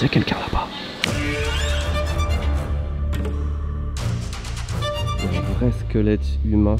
y a quelqu'un là-bas. Un vrai squelette humain.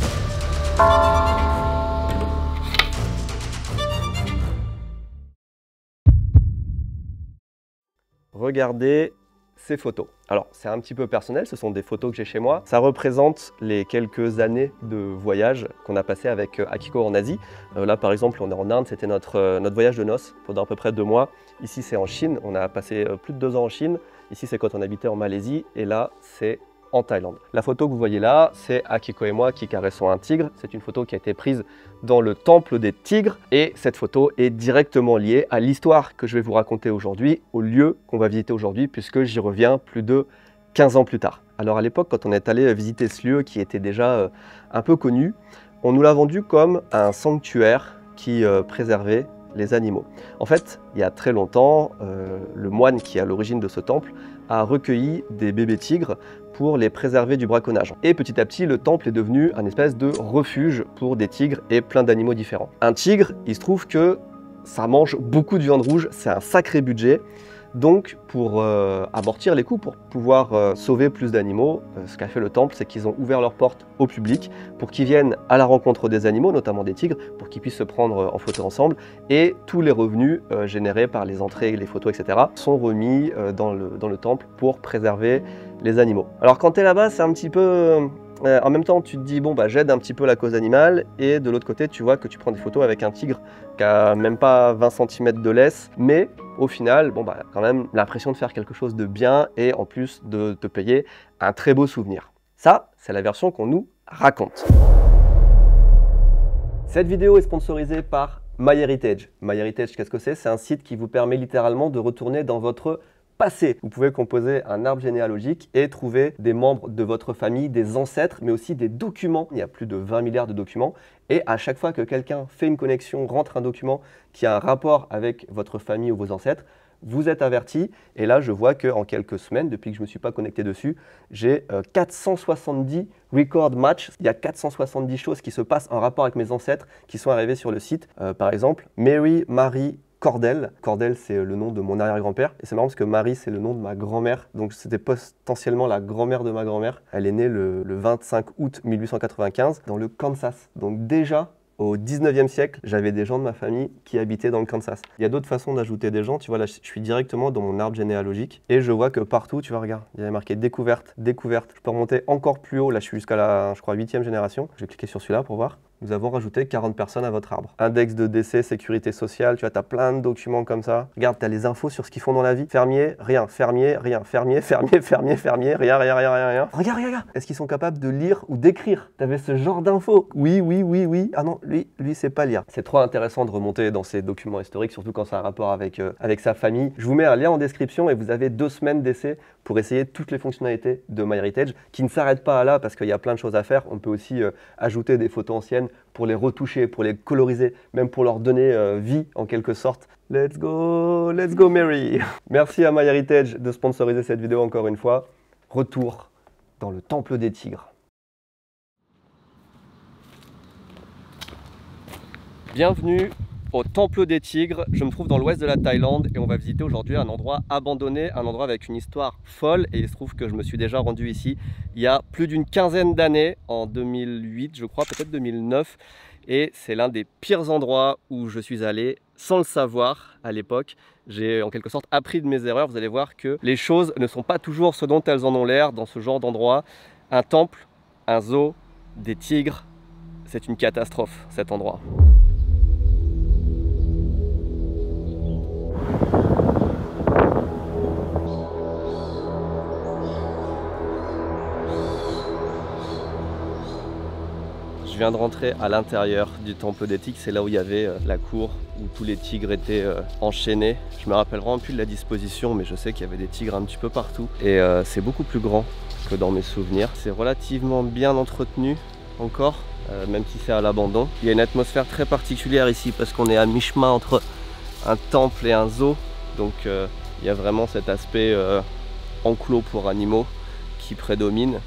Regardez ces photos. Alors, c'est un petit peu personnel, ce sont des photos que j'ai chez moi. Ça représente les quelques années de voyage qu'on a passé avec Akiko en Asie. Là, par exemple, on est en Inde, c'était notre voyage de noces pendant à peu près 2 mois. Ici, c'est en Chine, on a passé plus de 2 ans en Chine. Ici, c'est quand on habitait en Malaisie, et là, c'est en Thaïlande. La photo que vous voyez là, c'est Akiko et moi qui caressons un tigre. C'est une photo qui a été prise dans le temple des tigres, et cette photo est directement liée à l'histoire que je vais vous raconter aujourd'hui, au lieu qu'on va visiter aujourd'hui, puisque j'y reviens plus de 15 ans plus tard. Alors à l'époque, quand on est allé visiter ce lieu qui était déjà un peu connu, on nous l'a vendu comme un sanctuaire qui préservait les animaux. En fait, il y a très longtemps, le moine qui est à l'origine de ce temple a recueilli des bébés tigres pour les préserver du braconnage. Et petit à petit, le temple est devenu un espèce de refuge pour des tigres et plein d'animaux différents. Un tigre, il se trouve que ça mange beaucoup de viande rouge, c'est un sacré budget. Donc pour amortir les coûts, pour pouvoir sauver plus d'animaux, ce qu'a fait le temple, c'est qu'ils ont ouvert leurs portes au public pour qu'ils viennent à la rencontre des animaux, notamment des tigres, pour qu'ils puissent se prendre en photo ensemble. Et tous les revenus générés par les entrées, les photos, etc. sont remis dans le temple pour préserver les animaux. Alors quand tu es là-bas, c'est un petit peu... en même temps, tu te dis, bon, bah, j'aide un petit peu la cause animale, et de l'autre côté, tu vois que tu prends des photos avec un tigre qui a même pas 20 cm de laisse, mais au final, bon, bah, quand même l'impression de faire quelque chose de bien, et en plus de te payer un très beau souvenir. Ça, c'est la version qu'on nous raconte. Cette vidéo est sponsorisée par MyHeritage. MyHeritage, qu'est-ce que c'est? C'est un site qui vous permet littéralement de retourner dans votre passé. Vous pouvez composer un arbre généalogique et trouver des membres de votre famille, des ancêtres, mais aussi des documents. Il y a plus de 20 milliards de documents, et à chaque fois que quelqu'un fait une connexion, rentre un document qui a un rapport avec votre famille ou vos ancêtres, vous êtes averti. Et là, je vois qu'en quelques semaines, depuis que je ne me suis pas connecté dessus, j'ai 470 record match. Il y a 470 choses qui se passent en rapport avec mes ancêtres qui sont arrivées sur le site. Par exemple, Marie Cordell. Cordell, c'est le nom de mon arrière-grand-père. Et c'est marrant parce que Marie, c'est le nom de ma grand-mère. Donc c'était potentiellement la grand-mère de ma grand-mère. Elle est née le 25 août 1895 dans le Kansas. Donc déjà, au 19e siècle, j'avais des gens de ma famille qui habitaient dans le Kansas. Il y a d'autres façons d'ajouter des gens. Tu vois, là, je suis directement dans mon arbre généalogique. Et je vois que partout, tu vois, regarde, il y avait marqué découverte, découverte. Je peux remonter encore plus haut. Là, je suis jusqu'à la, je crois, 8e génération. Je vais cliquer sur celui-là pour voir. Nous avons rajouté 40 personnes à votre arbre. Index de décès, sécurité sociale, tu vois, tu as plein de documents comme ça. Regarde, tu as les infos sur ce qu'ils font dans la vie. Fermier, rien. Fermier, rien. Fermier, fermier, fermier, fermier, rien, rien, rien, rien, rien. Regarde, regarde, regarde. Est-ce qu'ils sont capables de lire ou d'écrire? Tu avais ce genre d'infos? Oui, oui, oui, oui. Ah non, lui, c'est pas lire. C'est trop intéressant de remonter dans ces documents historiques, surtout quand ça a un rapport avec sa famille. Je vous mets un lien en description et vous avez 2 semaines d'essai pour essayer toutes les fonctionnalités de MyHeritage, qui ne s'arrêtent pas là parce qu'il y a plein de choses à faire. On peut aussi ajouter des photos anciennes pour les retoucher, pour les coloriser, même pour leur donner vie en quelque sorte. Let's go Mary. Merci à MyHeritage de sponsoriser cette vidéo encore une fois. Retour dans le temple des tigres. Bienvenue au temple des tigres. Je me trouve dans l'ouest de la Thaïlande et on va visiter aujourd'hui un endroit abandonné, un endroit avec une histoire folle, et il se trouve que je me suis déjà rendu ici il y a plus d'une quinzaine d'années, en 2008 je crois, peut-être 2009, et c'est l'un des pires endroits où je suis allé sans le savoir à l'époque. J'ai en quelque sorte appris de mes erreurs. Vous allez voir que les choses ne sont pas toujours ce dont elles en ont l'air dans ce genre d'endroit. Un temple, un zoo, des tigres, c'est une catastrophe cet endroit. Je viens de rentrer à l'intérieur du temple des tigres, c'est là où il y avait la cour où tous les tigres étaient enchaînés. Je me rappelle vraiment plus de la disposition, mais je sais qu'il y avait des tigres un petit peu partout. Et c'est beaucoup plus grand que dans mes souvenirs. C'est relativement bien entretenu encore, même si c'est à l'abandon. Il y a une atmosphère très particulière ici parce qu'on est à mi-chemin entre un temple et un zoo. Donc il y a vraiment cet aspect enclos pour animaux qui prédomine.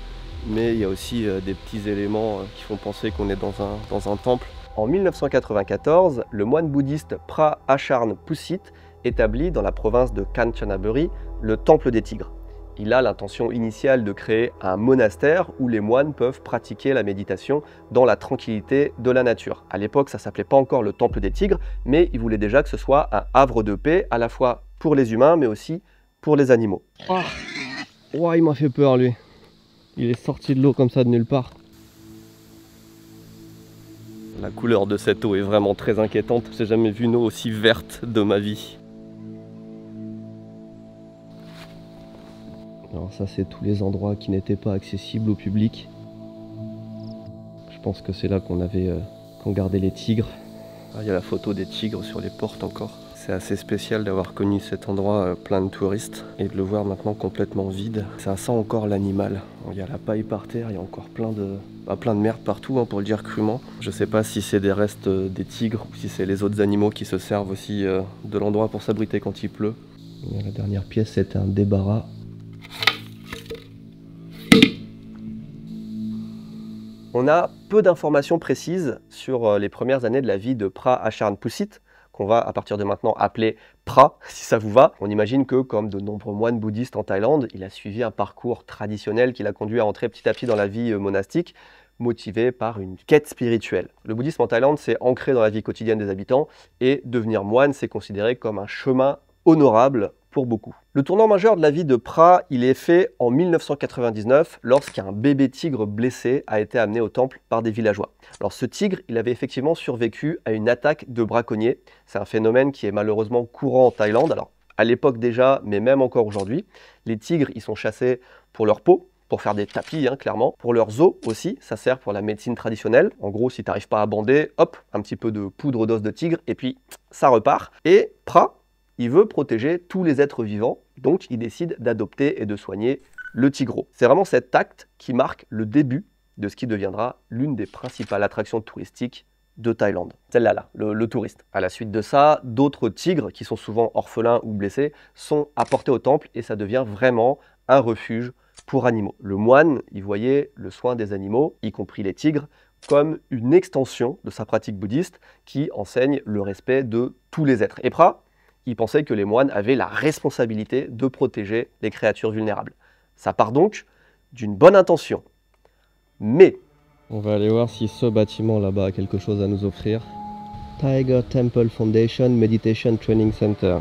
Mais il y a aussi des petits éléments qui font penser qu'on est dans un temple. En 1994, le moine bouddhiste Pra Acharn Pusit établi dans la province de Kanchanaburi le Temple des Tigres. Il a l'intention initiale de créer un monastère où les moines peuvent pratiquer la méditation dans la tranquillité de la nature. À l'époque, ça ne s'appelait pas encore le Temple des Tigres, mais il voulait déjà que ce soit un havre de paix, à la fois pour les humains, mais aussi pour les animaux. Oh, il m'a fait peur, lui. Il est sorti de l'eau comme ça de nulle part. La couleur de cette eau est vraiment très inquiétante. J'ai jamais vu une eau aussi verte de ma vie. Alors ça, c'est tous les endroits qui n'étaient pas accessibles au public. Je pense que c'est là qu'on gardait les tigres. Ah, il y a la photo des tigres sur les portes encore. C'est assez spécial d'avoir connu cet endroit plein de touristes et de le voir maintenant complètement vide. Ça sent encore l'animal. Il y a la paille par terre, il y a encore plein de merde partout, pour le dire crûment. Je sais pas si c'est des restes des tigres ou si c'est les autres animaux qui se servent aussi de l'endroit pour s'abriter quand il pleut. Et la dernière pièce, c'était un débarras. On a peu d'informations précises sur les premières années de la vie de Phra Acharnpusit, qu'on va à partir de maintenant appeler Phra, si ça vous va. On imagine que, comme de nombreux moines bouddhistes en Thaïlande, il a suivi un parcours traditionnel qui l'a conduit à entrer petit à petit dans la vie monastique, motivé par une quête spirituelle. Le bouddhisme en Thaïlande, c'est ancré dans la vie quotidienne des habitants, et devenir moine, c'est considéré comme un chemin honorable pour beaucoup. Le tournant majeur de la vie de Phra, il est fait en 1999 lorsqu'un bébé tigre blessé a été amené au temple par des villageois. Alors ce tigre, il avait effectivement survécu à une attaque de braconniers. C'est un phénomène qui est malheureusement courant en Thaïlande. Alors à l'époque déjà, mais même encore aujourd'hui, les tigres, ils sont chassés pour leur peau, pour faire des tapis, clairement. Pour leurs os aussi, ça sert pour la médecine traditionnelle. En gros, si tu n'arrives pas à bander, hop, un petit peu de poudre d'os de tigre, et puis ça repart. Et Phra, il veut protéger tous les êtres vivants, donc il décide d'adopter et de soigner le tigreau. C'est vraiment cet acte qui marque le début de ce qui deviendra l'une des principales attractions touristiques de Thaïlande. Celle-là, le touriste. À la suite de ça, d'autres tigres, qui sont souvent orphelins ou blessés, sont apportés au temple et ça devient vraiment un refuge pour animaux. Le moine, il voyait le soin des animaux, y compris les tigres, comme une extension de sa pratique bouddhiste qui enseigne le respect de tous les êtres. Et Phra, il pensait que les moines avaient la responsabilité de protéger les créatures vulnérables. Ça part donc d'une bonne intention. Mais on va aller voir si ce bâtiment là-bas a quelque chose à nous offrir. Tiger Temple Foundation Meditation Training Center.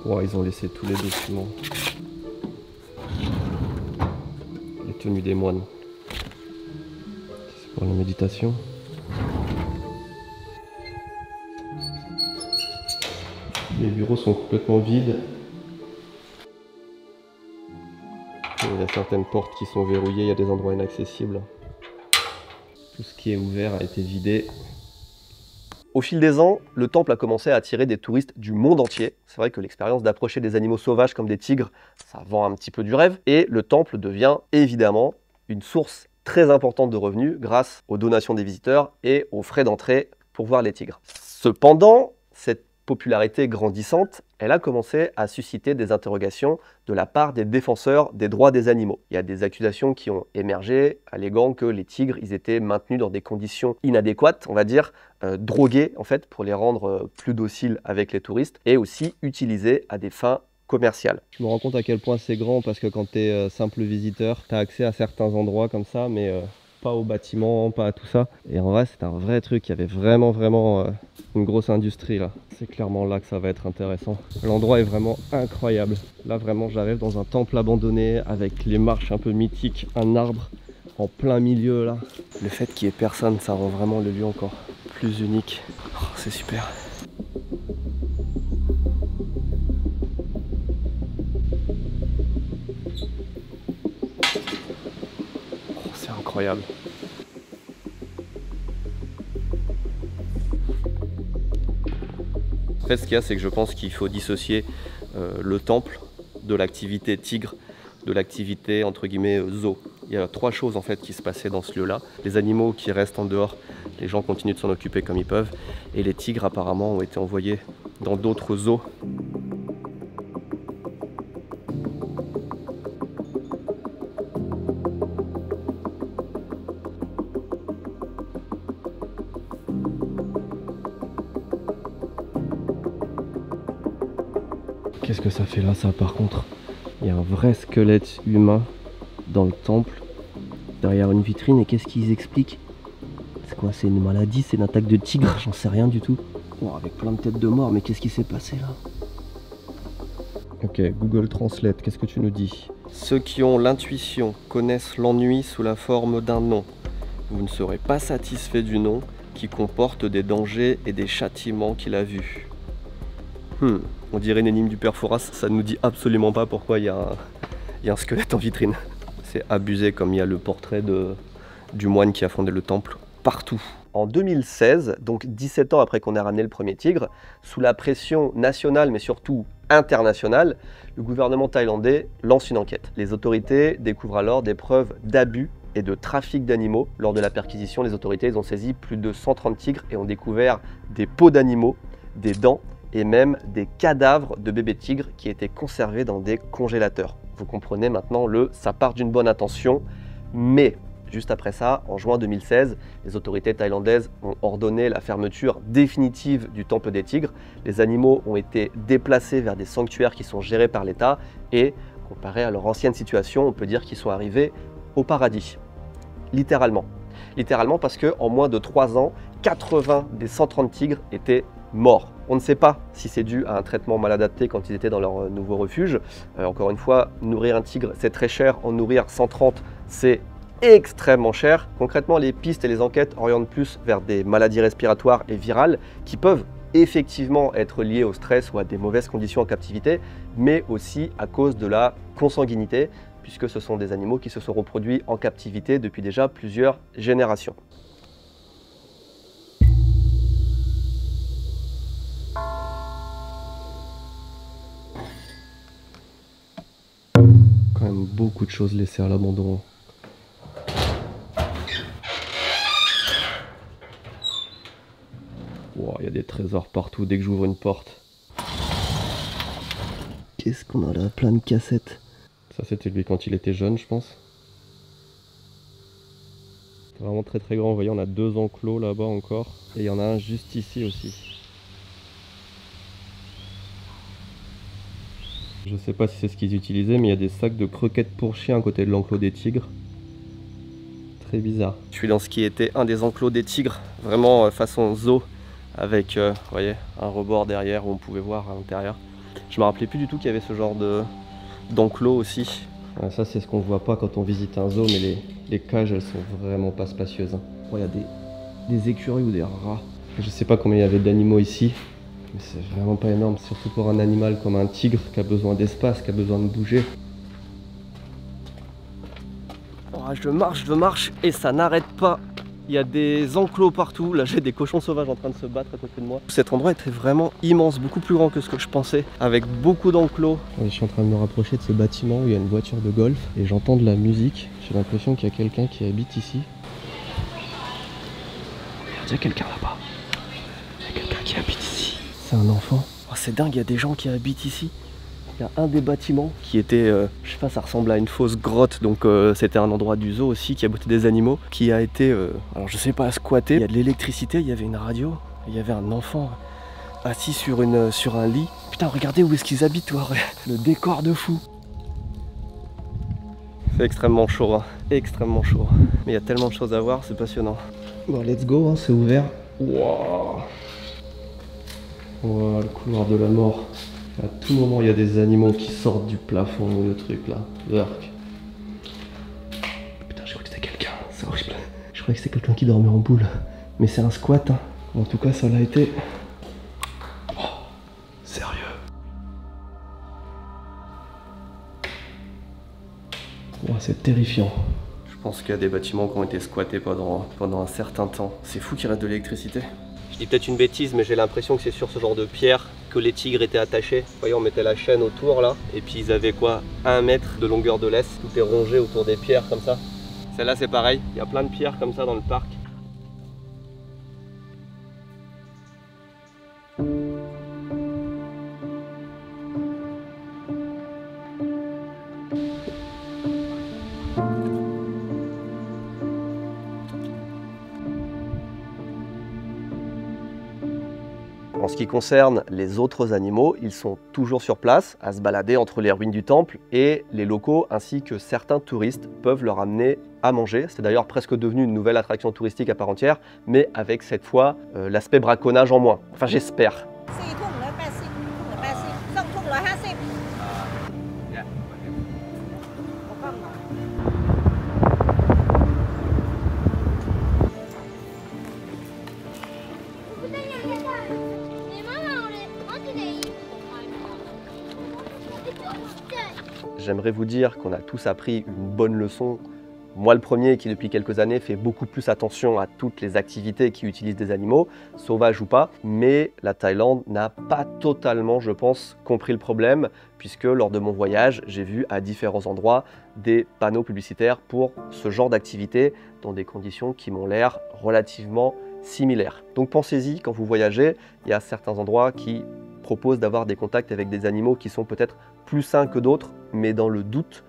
Wow, ils ont laissé tous les documents. Les tenues des moines. C'est pour la méditation. Les bureaux sont complètement vides. Il y a certaines portes qui sont verrouillées, il y a des endroits inaccessibles. Tout ce qui est ouvert a été vidé. Au fil des ans, le temple a commencé à attirer des touristes du monde entier. C'est vrai que l'expérience d'approcher des animaux sauvages comme des tigres, ça vend un petit peu du rêve. Et le temple devient évidemment une source très importante de revenus grâce aux donations des visiteurs et aux frais d'entrée pour voir les tigres. Cependant, cette popularité grandissante, elle a commencé à susciter des interrogations de la part des défenseurs des droits des animaux. Il y a des accusations qui ont émergé, alléguant que les tigres, ils étaient maintenus dans des conditions inadéquates, on va dire, drogués en fait, pour les rendre plus dociles avec les touristes, et aussi utilisés à des fins commerciales. Je me rends compte à quel point c'est grand, parce que quand tu es simple visiteur, tu as accès à certains endroits comme ça, mais pas aux bâtiments, pas à tout ça. Et en vrai, c'est un vrai truc. Il y avait vraiment une grosse industrie là. C'est clairement là que ça va être intéressant. L'endroit est vraiment incroyable. Là, vraiment, j'arrive dans un temple abandonné avec les marches un peu mythiques, un arbre en plein milieu là. Le fait qu'il n'y ait personne, ça rend vraiment le lieu encore plus unique. Oh, c'est super. Oh, c'est incroyable. En fait, ce qu'il y a, c'est que je pense qu'il faut dissocier le temple de l'activité tigre, de l'activité entre guillemets zoo. Il y a trois choses en fait qui se passaient dans ce lieu-là. Les animaux qui restent en dehors, les gens continuent de s'en occuper comme ils peuvent. Et les tigres apparemment ont été envoyés dans d'autres zoos. qu'est-ce que ça fait là, ça, par contre? Il y a un vrai squelette humain dans le temple, derrière une vitrine, et qu'est-ce qu'ils expliquent? C'est quoi? C'est une maladie? C'est une attaque de tigre? J'en sais rien du tout. Oh, avec plein de têtes de mort, mais qu'est-ce qui s'est passé là? Ok, Google Translate, qu'est-ce que tu nous dis? Ceux qui ont l'intuition connaissent l'ennui sous la forme d'un nom. Vous ne serez pas satisfait du nom qui comporte des dangers et des châtiments qu'il a vus. On dirait une énigme du père Fouras, ça ne nous dit absolument pas pourquoi il y a un squelette en vitrine. C'est abusé, comme il y a le portrait du moine qui a fondé le temple partout. En 2016, donc 17 ans après qu'on ait ramené le premier tigre, sous la pression nationale mais surtout internationale, le gouvernement thaïlandais lance une enquête. Les autorités découvrent alors des preuves d'abus et de trafic d'animaux. Lors de la perquisition, les autorités ont saisi plus de 130 tigres et ont découvert des peaux d'animaux, des dents et même des cadavres de bébés tigres qui étaient conservés dans des congélateurs. Vous comprenez maintenant ça part d'une bonne intention, mais juste après ça, en juin 2016, les autorités thaïlandaises ont ordonné la fermeture définitive du temple des tigres. Les animaux ont été déplacés vers des sanctuaires qui sont gérés par l'État et, comparé à leur ancienne situation, on peut dire qu'ils sont arrivés au paradis. Littéralement. Littéralement parce qu'en moins de 3 ans, 80 des 130 tigres étaient morts. On ne sait pas si c'est dû à un traitement mal adapté quand ils étaient dans leur nouveau refuge. Encore une fois, nourrir un tigre, c'est très cher. En nourrir 130, c'est extrêmement cher. Concrètement, les pistes et les enquêtes orientent plus vers des maladies respiratoires et virales qui peuvent effectivement être liées au stress ou à des mauvaises conditions en captivité, mais aussi à cause de la consanguinité, puisque ce sont des animaux qui se sont reproduits en captivité depuis déjà plusieurs générations. Quand même beaucoup de choses laissées à l'abandon. Wow, il y a des trésors partout dès que j'ouvre une porte. Qu'est-ce qu'on a là? Plein de cassettes. Ça, c'était lui quand il était jeune, je pense. C'est vraiment très très grand. Vous voyez, on a 2 enclos là-bas encore. Et il y en a un juste ici aussi. Je sais pas si c'est ce qu'ils utilisaient, mais il y a des sacs de croquettes pour chiens à côté de l'enclos des tigres. Très bizarre. Je suis dans ce qui était un des enclos des tigres, vraiment façon zoo, avec vous voyez, un rebord derrière où on pouvait voir à l'intérieur. Je me rappelais plus du tout qu'il y avait ce genre d'enclos aussi. Ça, c'est ce qu'on voit pas quand on visite un zoo, mais les cages, elles sont vraiment pas spacieuses. Oh, il y a des écureuils ou des rats. Je sais pas combien il y avait d'animaux ici. Mais c'est vraiment pas énorme, surtout pour un animal comme un tigre qui a besoin d'espace, qui a besoin de bouger. Oh, je marche et ça n'arrête pas. Il y a des enclos partout. Là, j'ai des cochons sauvages en train de se battre à côté de moi. Cet endroit était vraiment immense, beaucoup plus grand que ce que je pensais, avec beaucoup d'enclos. Je suis en train de me rapprocher de ce bâtiment où il y a une voiture de golf et j'entends de la musique. J'ai l'impression qu'il y a quelqu'un qui habite ici. Il y a quelqu'un là-bas. Il y a quelqu'un qui habite ici. C'est un enfant. Oh, c'est dingue, il y a des gens qui habitent ici. Il y a un des bâtiments qui était, je sais pas, ça ressemble à une fausse grotte, donc c'était un endroit du zoo aussi qui abritait des animaux, qui a été, alors je sais pas, squatté. Il y a de l'électricité, il y avait une radio, il y avait un enfant assis sur un lit. Putain, regardez où est-ce qu'ils habitent, toi, le décor de fou. C'est extrêmement chaud, hein. Extrêmement chaud. Mais il y a tellement de choses à voir, c'est passionnant. Bon, let's go, hein, c'est ouvert. Waouh. Wow, le couloir de la mort. À tout moment, il y a des animaux qui sortent du plafond, le truc là. Dark. Putain, je crois que c'était quelqu'un. C'est horrible. Je croyais que c'était quelqu'un qui dormait en boule. Mais c'est un squat, hein. En tout cas, ça l'a été. Oh, sérieux. Oh, c'est terrifiant. Je pense qu'il y a des bâtiments qui ont été squattés pendant un certain temps. C'est fou qu'il reste de l'électricité. Je dis peut-être une bêtise, mais j'ai l'impression que c'est sur ce genre de pierre que les tigres étaient attachés. Vous voyez, on mettait la chaîne autour là, et puis ils avaient quoi, 1 mètre de longueur de laisse. Tout est rongé autour des pierres comme ça. Celle-là, c'est pareil, il y a plein de pierres comme ça dans le parc. ce qui concerne les autres animaux, ils sont toujours sur place, à se balader entre les ruines du temple, et les locaux ainsi que certains touristes peuvent leur amener à manger. C'est d'ailleurs presque devenu une nouvelle attraction touristique à part entière, mais avec cette fois l'aspect braconnage en moins. Enfin, j'espère. J'aimerais vous dire qu'on a tous appris une bonne leçon. Moi le premier qui depuis quelques années fait beaucoup plus attention à toutes les activités qui utilisent des animaux, sauvages ou pas, mais la Thaïlande n'a pas totalement, je pense, compris le problème, puisque lors de mon voyage, j'ai vu à différents endroits des panneaux publicitaires pour ce genre d'activité dans des conditions qui m'ont l'air relativement similaires. Donc pensez-y quand vous voyagez, il y a certains endroits qui proposent d'avoir des contacts avec des animaux qui sont peut-être plus sains que d'autres, mais dans le doute,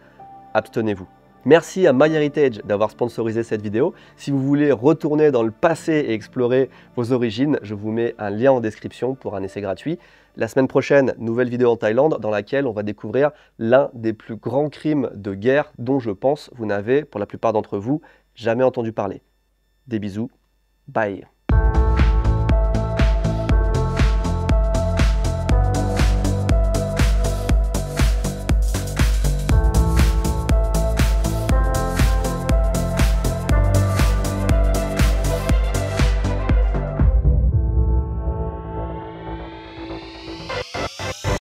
abstenez-vous. Merci à MyHeritage d'avoir sponsorisé cette vidéo. Si vous voulez retourner dans le passé et explorer vos origines, je vous mets un lien en description pour un essai gratuit. La semaine prochaine, nouvelle vidéo en Thaïlande dans laquelle on va découvrir l'un des plus grands crimes de guerre dont je pense vous n'avez, pour la plupart d'entre vous, jamais entendu parler. Des bisous, bye.